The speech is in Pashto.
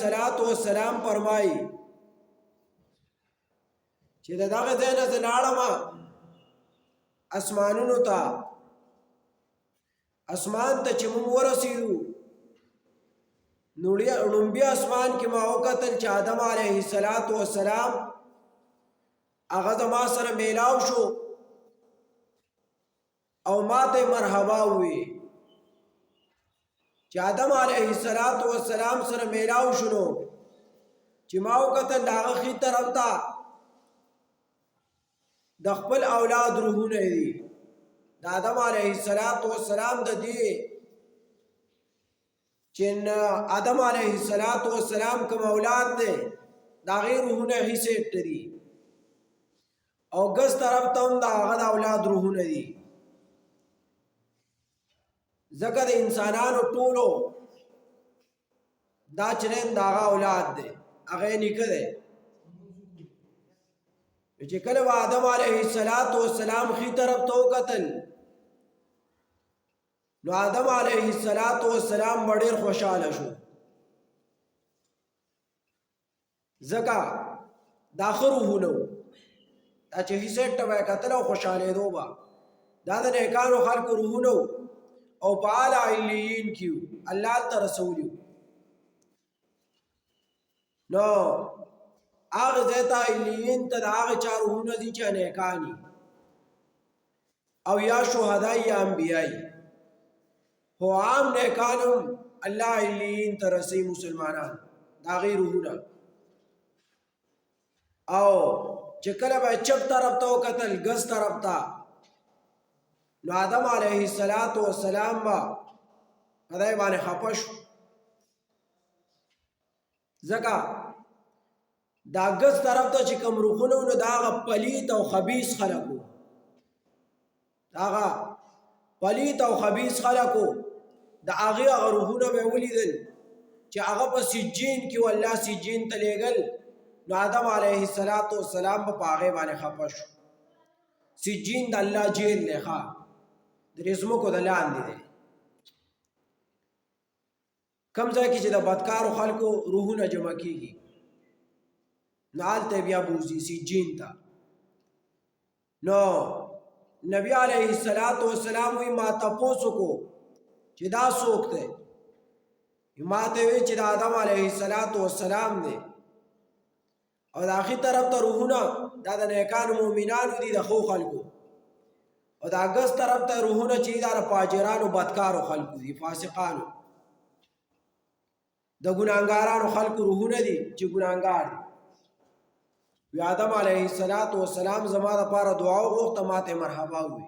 السلام فرمایي چې دغه ځای نه زه لاړم اسمانونو ته، اسمان ته چې موږ ورسېدو نو لومبي اسمان کې ما وکتل چې آدم علیه السلام هغه زما سره میلاو شو او ما ته مرحبا ووی. چې آدم علیه السلام سره میلاو شنو چې ما وکتل د هغه ښي طرف ته د خپل اولاد روحونه دي. د آدم علیه السلام د دې چې آدم علیه السلام کوم اولاد دی د هغې روحونه ښي سیټ ته دي او ګس طرف ته هم د هغه د اولاد روحونه دي. ځکه د انسانانو ټولو دا چرین د هغه اولاد دی، هغه یې نیکه دی. چې کله به آدم علیه السلام ښي طرف ته وکتل نو آدم علیه السلام به ډېر خوشحاله شو، ځکه دا ښه روحونه وو. دا چې ښي سیټ ته به یې کتل او خوشحالېدو به دا د نیکانو خلکو روحونه وو او په اعلی علیین کې وو، الله ته رسولي وو. نو هغه ځای ته علیین ته د هغه چا روحونه دي چې نیکان او یا شهدا یا انبیاء خو عام نیکان هم الله علیین ته رسوي مسلمانان د هغې روحونه. او چې کله به چپ طرف ته وکتل ګس طرف ته نو آدم علیه السلام به په دی باندې خفه شو، ځکه دا ګس طرف ته چې کوم روحونه وو نو د هغه پلیت او خبیث خلک وو، د هغه پلیت او خبیث خلک وو. د هغې هغه روحونه به یې ولیدل چې هغه په سجین کې و، الله سجین ته لیږل. نو آدم علیه السلام به په هغې باندې خفه شو. سجین د الله جیل دی، ښه د ځمکو د لاندې دی، کوم ځای کې چې د بدکارو خلکو روحونه جمع کېږي نو هلته بیا بوځي سجین ته. نو نبی علیه السلام وی ما تپوس وکړو چې دا څوک دی؟ ما ته وی چې د آدم علیه السلام دی او د آخر طرف ته روحونه دا د نیکانو مؤمنانو دي، د ښو خلکو، او د ګس طرف ته روحونه چې دا د فاجرانو بدکارو خلکو دي، فاسقانو، د ګناهګارانو خلکو روحونه دي چې ګناهګار دي. وی آدم علیه السلام زما دپاره دعا وغوښته، ما ته مرحبا ووی.